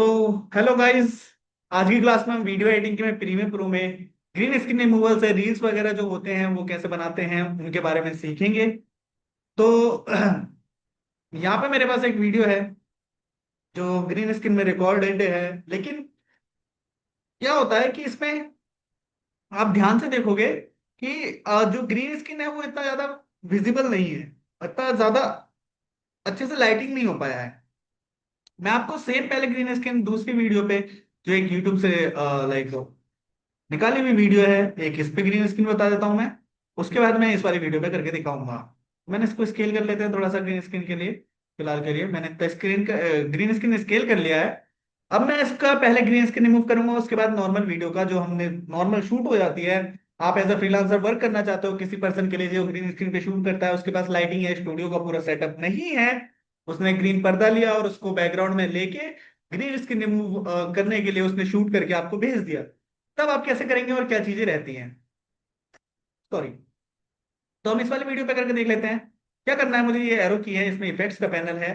तो hello guys. आज की क्लास में हम वीडियो एडिटिंग के में प्रीमियर प्रो में ग्रीन स्क्रीन रिमूवल से रील्स वगैरह जो होते हैं वो कैसे बनाते हैं उनके बारे में सीखेंगे। तो यहाँ पे मेरे पास एक वीडियो है जो ग्रीन स्क्रीन में रिकॉर्डेड है। लेकिन क्या होता है कि इसमें आप ध्यान से देखोगे कि जो ग्रीन स्क्रीन है वो इतना ज्यादा विजिबल नहीं है, इतना ज्यादा अच्छे से लाइटिंग नहीं हो पाया है। मैं आपको सेम पहले ग्रीन स्क्रीन दूसरी वीडियो पे जो एक यूट्यूब से लाइक निकाली हुई वीडियो है, एक इस पे ग्रीन स्क्रीन बता देता हूं मैं। उसके बाद मैं इस वाली वीडियो पे करके दिखाऊंगा। मैंने इसको स्केल कर लेते हैं थोड़ा सा ग्रीन स्क्रीन के लिए। फिलहाल के लिए मैंने स्क्रीन का ग्रीन स्क्रीन स्केल कर लिया है। अब मैं इसका पहले ग्रीन स्क्रीन रिमूव करूंगा, उसके बाद नॉर्मल वीडियो का जो हमने नॉर्मल शूट हो जाती है। आप एज अ फ्रीलांसर वर्क करना चाहते हो किसी पर्सन के लिए जो ग्रीन स्क्रीन पे शूट करता है, उसके पास लाइटिंग है, स्टूडियो का पूरा सेटअप नहीं है, उसने ग्रीन पर्दा लिया और उसको बैकग्राउंड में लेके ग्रीन स्क्रीन रिमूव करने के लिए उसने शूट करके आपको भेज दिया। तब आप कैसे करेंगे और क्या चीजें रहती हैं। सॉरी। तो हम इस वाली वीडियो पे करके देख लेते हैं। क्या करना है मुझे, ये एरो की है, इसमें इफेक्ट्स का पैनल है।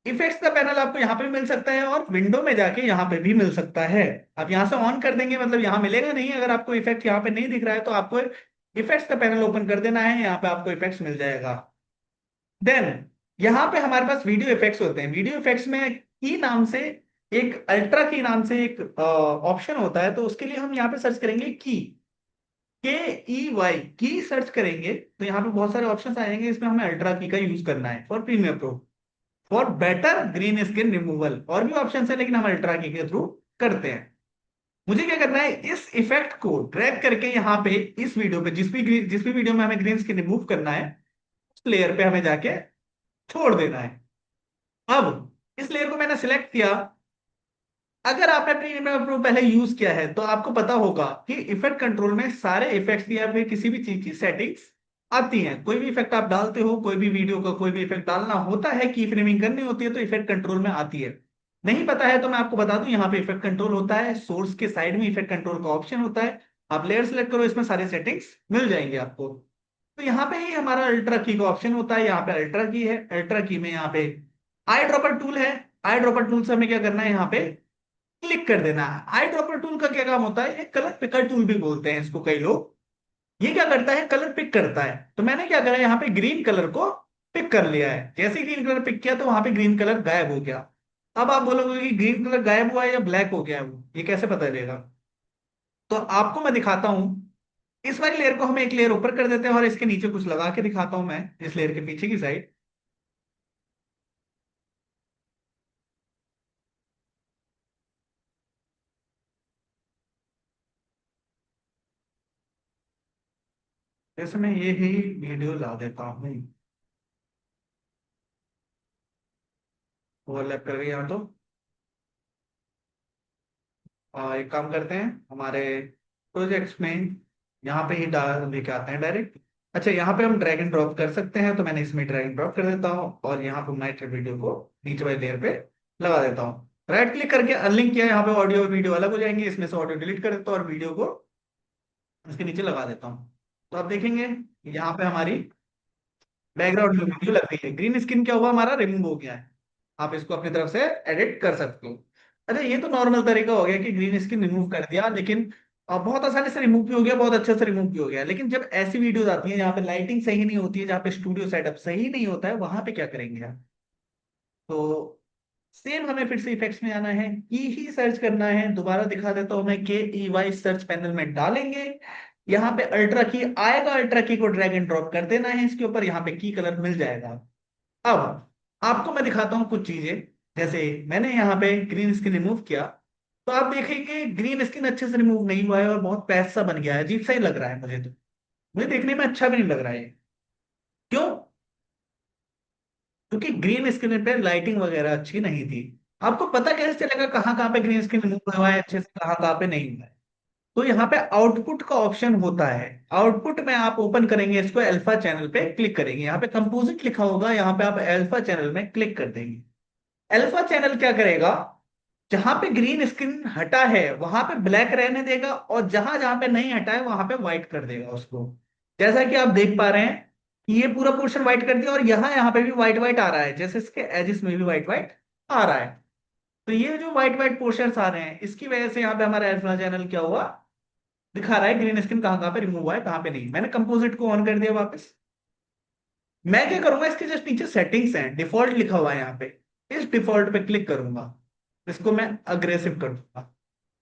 इफेक्ट्स का पैनल आपको यहाँ पे मिल सकता है और विंडो में जाके यहाँ पे भी मिल सकता है। आप यहाँ से ऑन कर देंगे मतलब यहाँ मिलेगा नहीं। अगर आपको इफेक्ट यहाँ पे नहीं दिख रहा है तो आपको इफेक्ट्स का पैनल ओपन कर देना है, यहाँ पे आपको इफेक्ट्स मिल जाएगा। देन यहाँ पे हमारे पास वीडियो इफेक्ट्स होते हैं। वीडियो इफेक्ट्स में की नाम से एक अल्ट्रा की नाम से एक ऑप्शन होता है, तो उसके लिए हम यहाँ पे सर्च करेंगे के ई वाई की सर्च करेंगे तो यहाँ पे बहुत सारे ऑप्शन आएंगे। इसमें हमें अल्ट्रा की का यूज करना है for Premiere Pro for better green screen removal. और भी ऑप्शन है लेकिन हम अल्ट्रा की के थ्रू करते हैं। मुझे क्या करना है, इस इफेक्ट को ड्रैग करके यहाँ पे इस वीडियो पे जिस भी वीडियो में हमें ग्रीन स्क्रीन रिमूव करना है उस लेयर पे हमें जाके छोड़ देना है। अब इस लेयर को मैंने सिलेक्ट किया। अगर आपने प्रीमियर प्रो पहले यूज किया है तो आपको पता होगा कि इफेक्ट कंट्रोल में सारे इफेक्ट्स या फिर किसी भी चीज की सेटिंग्स आती हैं। कोई भी इफेक्ट आप डालते हो, कोई भी वीडियो का कोई भी इफेक्ट डालना होता है, की फ्रेमिंग करनी होती है तो इफेक्ट कंट्रोल में आती है। नहीं पता है तो मैं आपको बता दूं, यहाँ पे इफेक्ट कंट्रोल होता है, सोर्स के साइड में इफेक्ट कंट्रोल का ऑप्शन होता है। आप लेयर सेलेक्ट करो, इसमें सारे सेटिंग्स मिल जाएंगे आपको। तो यहाँ पे ही हमारा अल्ट्रा की का ऑप्शन होता है। यहाँ पे अल्ट्रा की है, अल्ट्रा की में यहाँ पे आई ड्रॉपर टूल है। आई ड्रॉपर टूल से हमें क्या करना है, यहाँ पे क्लिक कर देना है। आई ड्रॉपर टूल का क्या काम होता है, एक कलर पिकर टूल भी बोलते हैं इसको कई लोग। ये क्या करता है, कलर पिक करता है। तो मैंने क्या करा, यहाँ पे ग्रीन कलर को पिक कर लिया है। जैसे ही ग्रीन कलर पिक किया तो वहां पे ग्रीन कलर गायब हो गया। अब आप बोलोगे कि ग्रीन कलर गायब हुआ है या ब्लैक हो गया है, वो ये कैसे पता चलेगा। तो आपको मैं दिखाता हूं। इस वाली लेयर को हम एक लेयर ऊपर कर देते हैं और इसके नीचे कुछ लगा के दिखाता हूं मैं इस लेयर के पीछे की साइड। जैसे मैं ये ही वीडियो ला देता हूँ, ओवरलैप कर गई यहाँ तो। एक काम करते हैं, हमारे प्रोजेक्ट्स में यहाँ पे ही डाल लेके आते हैं डायरेक्ट। अच्छा, यहाँ पे हम ड्रैग एंड ड्रॉप कर सकते हैं, तो मैंने इसमें ड्रैग एंड ड्रॉप कर देता हूँ और यहाँ पे नाइट वीडियो को नीचे वाली लेयर पे लगा देता हूँ। राइट क्लिक करके अनलिंक किया, यहाँ पे ऑडियो और वीडियो अलग हो जाएंगे, इसमें से ऑडियो डिलीट कर देता हूँ और वीडियो को इसके नीचे लगा देता हूँ। तो आप देखेंगे यहाँ पे हमारी बैकग्राउंड में वीडियो लग गई है। ग्रीन स्क्रीन क्या हुआ, हमारा रिमूव हो गया है। आप इसको अपनी तरफ से एडिट कर सकते हो। अच्छा, ये तो नॉर्मल तरीका हो गया कि ग्रीन स्क्रीन रिमूव कर दिया, लेकिन बहुत आसानी से रिमूव भी हो गया, बहुत अच्छे से रिमूव भी हो गया। लेकिन जब ऐसी वीडियोज आती है जहाँ पे लाइटिंग सही नहीं होती है, जहाँ पे स्टूडियो सेटअप सही नहीं होता है, वहां पे क्या करेंगे आप। तो सेम हमें फिर से इफेक्ट्स में आना है, की ही सर्च करना है। दोबारा दिखा देता हूं मैं, के ई वाई सर्च पैनल में डालेंगे। यहाँ पे अल्ट्रा की आएगा, अल्ट्रा की को ड्रैग एंड ड्रॉप कर देना है इसके ऊपर, यहाँ पे की कलर मिल जाएगा। अब आपको मैं दिखाता हूँ कुछ चीजें। जैसे मैंने यहाँ पे ग्रीन स्क्रीन रिमूव किया तो आप देखेंगे ग्रीन स्क्रीन अच्छे से रिमूव नहीं हुआ है और बहुत पैसा बन गया है, अजीब सा ही लग रहा है मुझे तो। मुझे देखने में अच्छा भी नहीं लग रहा है। क्यों? क्योंकि ग्रीन स्क्रीन पे लाइटिंग वगैरह अच्छी नहीं थी। आपको पता कैसे चलेगा कहाँ कहाँ पे ग्रीन स्क्रीन रिमूव हुआ है अच्छे से, कहाँ कहाँ पे नहीं हुआ है। तो यहाँ पे आउटपुट का ऑप्शन होता है। आउटपुट में आप ओपन करेंगे इसको, अल्फा चैनल पे क्लिक करेंगे, यहाँ पे कंपोजिट लिखा होगा, यहाँ पे आप अल्फा चैनल में क्लिक कर देंगे। अल्फा चैनल क्या करेगा, जहां पे ग्रीन स्क्रीन हटा है वहां पे ब्लैक रहने देगा और जहां जहां पे नहीं हटा है वहां पे व्हाइट कर देगा उसको। जैसा कि आप देख पा रहे हैं कि ये पूरा पोर्शन व्हाइट कर दिया और यहाँ यहाँ पे भी व्हाइट व्हाइट आ रहा है, जैसे इसके एजिस में भी व्हाइट व्हाइट आ रहा है। तो ये जो व्हाइट व्हाइट पोर्शंस आ रहे हैं, इसकी वजह से यहाँ पे हमारा अल्फा चैनल क्या हुआ, दिखा रहा है ग्रीन स्क्रीन कहाँ कहाँ पे रिमूव हुआ है, कहाँ पे नहीं। मैंने कंपोजिट को ऑन कर दिया वापस। मैं क्या करूंगा, इसके जस्ट नीचे सेटिंग्स हैं, डिफॉल्ट लिखा हुआ है यहाँ पे, इस डिफॉल्ट पे क्लिक करूंगा। इसको मैं अग्रेसिव कर दूंगा।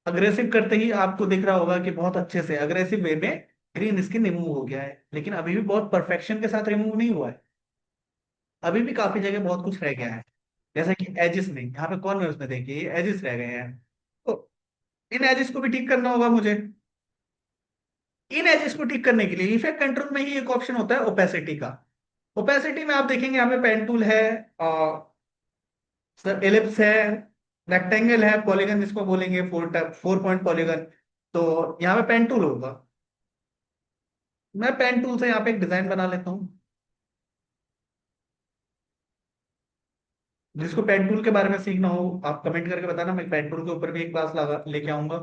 अग्रेसिव करते ही आपको दिख रहा होगा कि बहुत अच्छे से अग्रेसिव वे में ग्रीन स्क्रीन रिमूव हो गया है, लेकिन अभी भी बहुत परफेक्शन के साथ रिमूव नहीं हुआ है। अभी भी काफी जगह बहुत कुछ रह गया है, जैसे कि एजिस में, यहाँ पे कॉर्नर्स में देखिए ये एजिस रह गए हैं। तो इन एजिस को भी ठीक करना होगा मुझे। इन एजिस को ठीक करने के लिए इफेक्ट कंट्रोल में ही एक ऑप्शन होता है ओपेसिटी का। ओपेसिटी में आप देखेंगे यहाँ पे पेन टूल है, सर एलिप्स है, रेक्टेंगल है, पॉलीगन जिसको बोलेंगे, फोर पॉइंट पॉलीगन। तो यहाँ पे पेन टूल होगा। मैं पेन टूल से यहाँ पे एक डिजाइन बना लेता हूँ। जिसको पेन टूल के बारे में सीखना हो आप कमेंट करके बताना, मैं पेन टूल के ऊपर भी एक क्लास लगा लेके आऊंगा।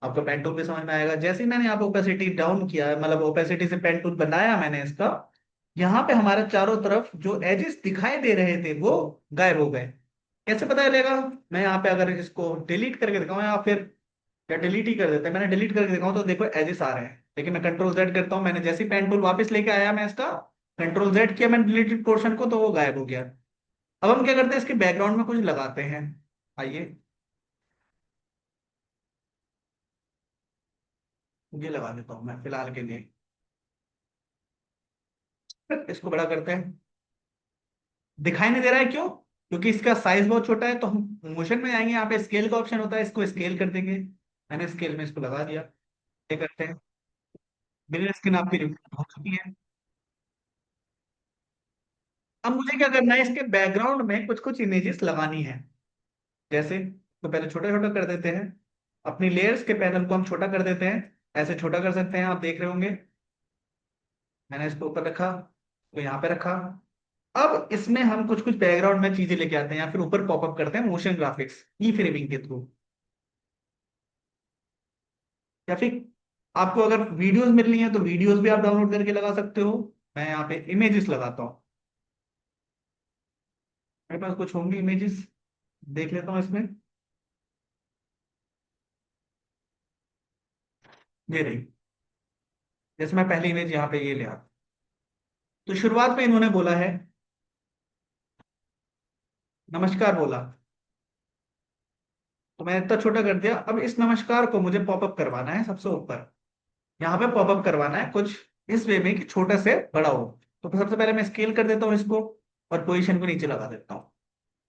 आपको पेन टूल भी समझ में आएगा। जैसे ही मैंने यहाँ पे ओपेसिटी डाउन किया है, मतलब ओपेसिटी से पेन टूल बनाया मैंने इसका, यहाँ पे हमारे चारों तरफ जो एजेस दिखाई दे रहे थे वो गायब हो गए। कैसे पता चलेगा? मैं यहाँ पे अगर इसको डिलीट करके दिखाऊं, या फिर या डिलीट ही कर देते हैं, मैंने डिलीट करके दिखाऊं तो देखो एजेस आ रहे हैं, लेकिन मैं कंट्रोल जेड करता हूँ, मैंने जैसे ही पेन टूल वापस लेके आया मैं इसका कंट्रोल जेड किया मैंने डिलीटेड पोर्शन को, तो वो गायब हो गया। अब हम क्या करते हैं, इसके बैकग्राउंड में कुछ लगाते हैं। आइए, ये लगा देता हूँ मैं फिलहाल के लिए। इसको बड़ा करते हैं। दिखाई नहीं दे रहा है, क्यों? क्योंकि इसका साइज बहुत छोटा है। तो हम मोशन में जाएंगे, यहाँ पे स्केल का ऑप्शन होता है, इसको स्केल कर देंगे। मैंने स्केल में इसको लगा दिया। ये करते हैं। मेरी स्क्रीन आपकी रिकॉर्ड हो चुकी है। अब मुझे क्या करना है, इसके बैकग्राउंड में कुछ कुछ इमेजेस लगानी है। जैसे, तो पहले छोटा छोटा कर देते हैं। अपनी लेयर्स के पैनल को हम छोटा कर देते हैं। ऐसे छोटा कर सकते हैं, आप देख रहे होंगे। मैंने इसको ऊपर रखा, तो यहाँ पे रखा। अब इसमें हम कुछ कुछ बैकग्राउंड में चीजें लेके आते हैं, या फिर ऊपर पॉपअप करते हैं मोशन ग्राफिक्स की फ्रेमिंग के थ्रू। या फिर आपको अगर वीडियोस मिलनी है तो वीडियोस भी आप डाउनलोड करके लगा सकते हो। मैं यहाँ पे इमेजेस लगाता हूँ। मेरे पास कुछ होंगी इमेजेस, देख लेता हूँ इसमें। ये रही। जैसे मैं पहली इमेज यहाँ पे ये लिया, तो शुरुआत में इन्होंने बोला है नमस्कार बोला, तो मैंने इतना छोटा कर दिया। अब इस नमस्कार को मुझे पॉपअप करवाना है सबसे ऊपर। यहाँ पे पॉपअप करवाना है कुछ इस वे में कि छोटे से बड़ा हो। तो सबसे पहले मैं स्केल कर देता हूँ इसको, और पोजीशन को नीचे लगा देता हूँ।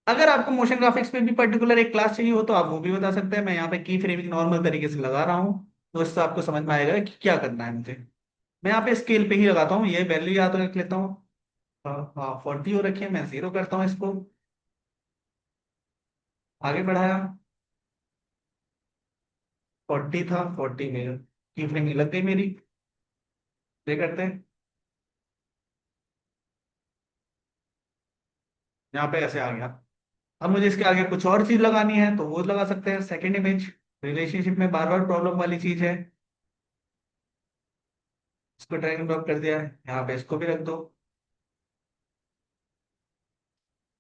अगर आपको मोशन ग्राफिक्स में भी पर्टिकुलर एक क्लास चाहिए हो तो आप वो भी बता सकते हैं। मैं यहाँ पे की फ्रेमिंग नॉर्मल तरीके से लगा रहा हूँ, तो इससे आपको समझ में आएगा कि क्या करना है मुझे। मैं यहाँ पे स्केल पे ही लगाता हूँ, ये वैल्यू याद रख लेता हूँ। हाँ 40 हो रखी है, मैं 0 करता हूँ इसको। आगे बढ़ाया, 40 था, 40 में की फ्रेमिंग लग गई मेरी। ये करते हैं, यहाँ पे ऐसे आ गया। अब मुझे इसके आगे कुछ और चीज लगानी है तो वो लगा सकते हैं। सेकंड इमेज, रिलेशनशिप में बार बार प्रॉब्लम वाली चीज है, इसको ड्रैग एंड ड्रॉप कर दिया है, यहाँ पे इसको भी रख दो।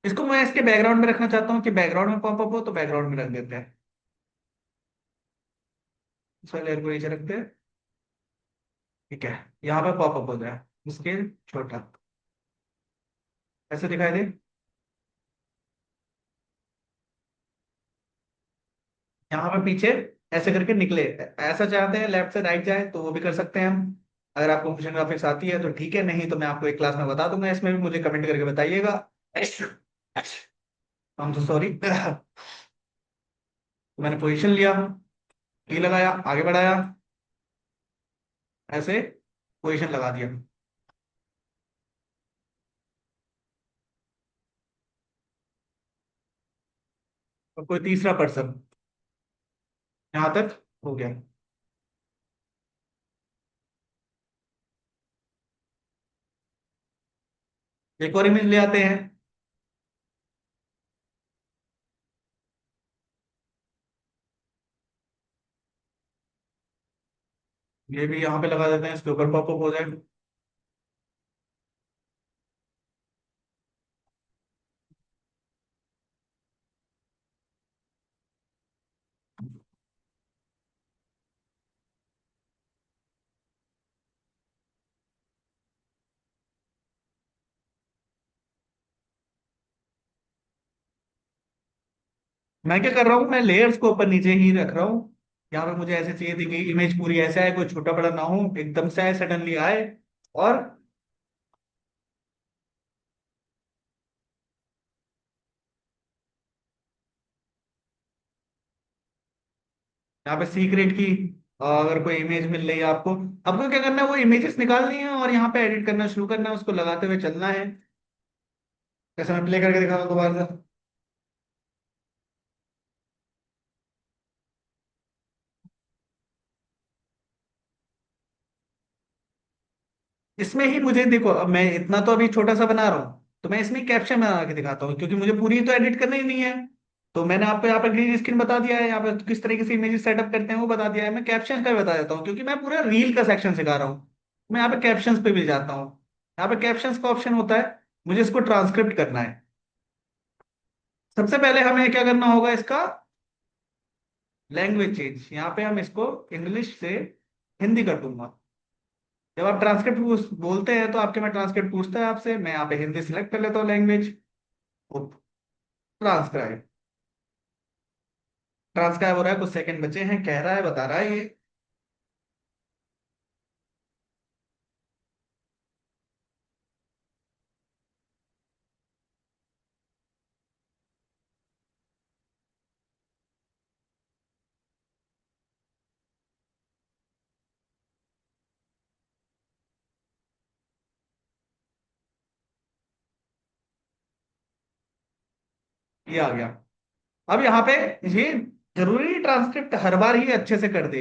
इसको मैं इसके बैकग्राउंड में रखना चाहता हूँ कि बैकग्राउंड में पॉपअप हो, तो बैकग्राउंड में रख देते हैं। इस वाले लेयर को नीचे रखते हैं। ठीक है, यहाँ पे पॉपअप हो जाए स्केल छोटा, ऐसे दिखाई दे। यहाँ पे पीछे ऐसे करके निकले। ऐसा चाहते हैं लेफ्ट से राइट जाए तो वो भी कर सकते हैं हम। अगर आपको मोशन ग्राफिक्स आती है तो ठीक है, नहीं तो मैं आपको एक क्लास में बता दूंगा, इसमें भी मुझे कमेंट करके बताइएगा। हम तो सॉरी। तो मैंने पोजीशन लिया, की लगाया, आगे बढ़ाया, ऐसे पोजीशन लगा दिया। और कोई तीसरा पर्सन यहाँ तक हो गया। एक और इमेज ले आते हैं। ये भी यहाँ पे लगा देते हैं, इसके ऊपर पॉपअप हो जाए। मैं क्या कर रहा हूँ, मैं लेयर्स को ऊपर नीचे ही रख रहा हूँ। यहाँ पे मुझे ऐसे चाहिए थी कि इमेज पूरी ऐसे आए, कोई छोटा बड़ा ना हो, एकदम से आए, सडनली आए। और यहाँ पे सीक्रेट की अगर कोई इमेज मिल रही है आपको, आपको क्या करना है, वो इमेजेस निकालनी है और यहाँ पे एडिट करना शुरू करना है, उसको लगाते हुए चलना है। जैसे मैं प्ले करके दिखाता हूँ दोबारा से। इसमें ही मुझे देखो, अब मैं इतना तो अभी छोटा सा बना रहा हूँ, तो मैं इसमें कैप्शन बना के दिखाता हूँ, क्योंकि मुझे पूरी तो एडिट करना ही नहीं है। तो मैंने आपको यहाँ पे ग्रीन स्क्रीन बता दिया है, यहाँ पे किस तरीके से इमेजेस सेटअप करते हैं वो बता दिया है, मैं कैप्शन का भी बता देता हूँ, क्योंकि मैं पूरा रील का सेक्शन सिखा रहा हूँ। मैं यहाँ पे कैप्शंस पे भी जाता हूँ। यहाँ पे कैप्शंस का ऑप्शन होता है, मुझे इसको ट्रांसक्रिप्ट करना है। सबसे पहले हमें क्या करना होगा, इसका लैंग्वेज चेंज, यहाँ पे हम इसको इंग्लिश से हिंदी कर दूंगा। जब आप ट्रांसक्रिप्ट बोलते हैं तो आपके में ट्रांसक्रिप्ट पूछता है आपसे, मैं यहाँ पे हिंदी सिलेक्ट कर लेता हूँ लैंग्वेज। ट्रांसक्राइब, ट्रांसक्राइब हो रहा है, कुछ सेकंड बचे हैं, कह रहा है, बता रहा है ये आ गया। अब यहाँ पे ये जरूरी ट्रांसक्रिप्ट हर बार ही अच्छे से कर दे।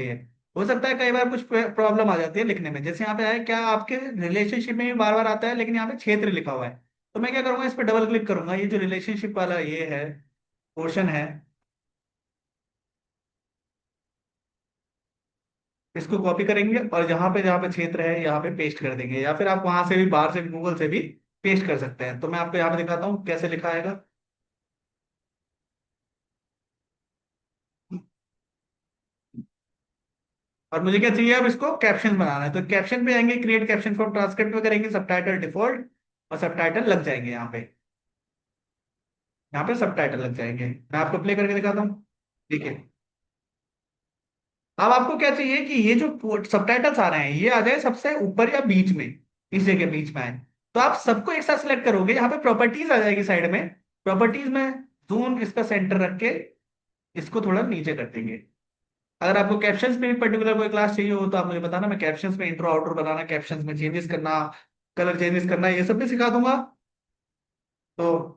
हो सकता है कई बार कुछ प्रॉब्लम आ जाती है लिखने में, जैसे यहाँ पे है क्या, आपके रिलेशनशिप में भी बार बार आता है, लेकिन यहाँ पे क्षेत्र लिखा हुआ है। तो मैं क्या करूंगा, इस पे डबल क्लिक करूंगा, ये जो रिलेशनशिप वाला ये है पोर्शन है, इसको कॉपी करेंगे और जहाँ पे क्षेत्र है यहाँ पे पेस्ट कर देंगे, या फिर आप वहां से भी, बाहर से भी, गूगल से भी पेस्ट कर सकते हैं। तो मैं आपको यहाँ पे दिखाता हूँ कैसे लिखा आएगा। और मुझे क्या चाहिए, अब इसको कैप्शन बनाना है, तो कैप्शन पे आएंगे, क्रिएट कैप्शन फ्रॉम ट्रांसक्रिप्ट पे करेंगे, सबटाइटल डिफॉल्ट, और सबटाइटल लग जाएंगे यहाँ पे। यहाँ पे सबटाइटल लग जाएंगे, मैं आपको प्ले करके दिखाता हूँ। देखिए, अब आपको क्या चाहिए कि ये जो सबटाइटल्स आ रहे हैं ये आ जाए सबसे ऊपर या बीच में, इस जगह बीच में आए। तो आप सबको एक साथ सिलेक्ट करोगे, यहाँ पे प्रॉपर्टीज आ जाएगी साइड में, प्रॉपर्टीज में जोन इसका सेंटर रख के इसको थोड़ा नीचे कर देंगे। अगर आपको कैप्शंस में भी पर्टिकुलर कोई क्लास चाहिए हो तो आप मुझे बताना, मैं कैप्शंस में इंट्रो आउटरो बनाना, कैप्शंस में चेंजेस करना, कलर चेंजेस करना, ये सब भी सिखा दूंगा। तो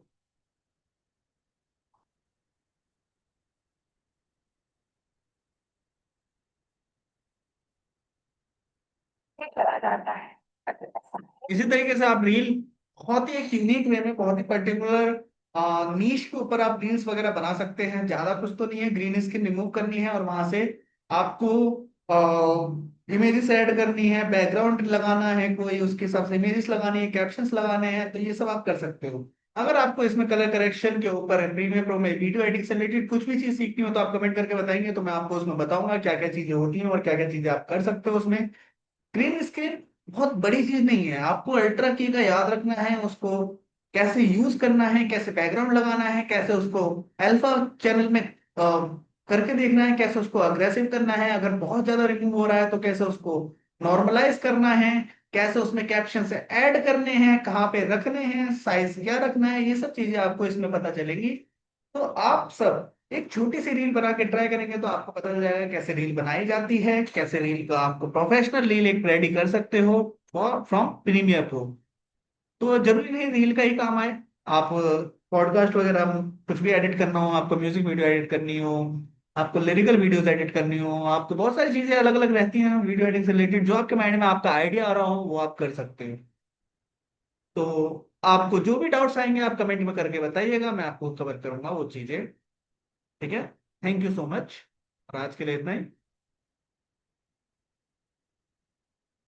इसी तरीके से आप रील बहुत ही एक यूनिक वे में, बहुत ही पर्टिकुलर नीश के ऊपर आप रील्स वगैरह बना सकते हैं। ज्यादा कुछ तो नहीं है, ग्रीन स्क्रीन रिमूव करनी है और वहां से आपको इमेजेस ऐड करनी है, बैकग्राउंड लगाना है, कोई उसके हिसाब से इमेजेस लगानी है, कैप्शंस लगाने हैं, तो ये सब आप कर सकते हो। अगर आपको इसमें कलर करेक्शन के ऊपर प्रीमियर प्रो में वीडियो एडिटिंग से रिलेटेड कुछ भी चीज सीखनी हो तो आप कमेंट करके बताएंगे, तो मैं आपको उसमें बताऊंगा क्या क्या चीजें होती हैं और क्या क्या चीजें आप कर सकते हो उसमें। ग्रीन स्क्रीन बहुत बड़ी चीज नहीं है, आपको अल्ट्रा की का याद रखना है, उसको कैसे यूज करना है, कैसे बैकग्राउंड लगाना है, कैसे उसको अल्फा चैनल में करके देखना है, कैसे उसको अग्रेसिव करना है, अगर बहुत ज्यादा रिमूव हो रहा है तो कैसे उसको नॉर्मलाइज करना है, कैसे उसमें कैप्शन से ऐड करने हैं, कहाँ पे रखने हैं, साइज क्या रखना है, ये सब चीजें आपको इसमें पता चलेंगी। तो आप सब एक छोटी सी रील बना के ट्राई करेंगे तो आपको पता चल जाएगा कैसे रील बनाई जाती है, कैसे रील का आपको प्रोफेशनल रील एक रेडी कर सकते हो फ्रॉम प्रीमियर प्रो। तो जरूरी नहीं रील का ही काम आए, आप पॉडकास्ट वगैरह में कुछ भी एडिट करना हो, आपको म्यूजिक वीडियो एडिट करनी हो, आपको लिरिकल वीडियोस एडिट करनी हो, आपको बहुत सारी चीजें अलग अलग रहती हैं वीडियो एडिटिंग से रिलेटेड, जो आपके माइंड में आपका आइडिया आ रहा हो वो आप कर सकते हो। तो आपको जो भी डाउट्स आएंगे आप कमेंट में करके बताइएगा, मैं आपको कवर करूंगा वो चीजें। ठीक है, थैंक यू सो मच, और आज के लिए इतना ही।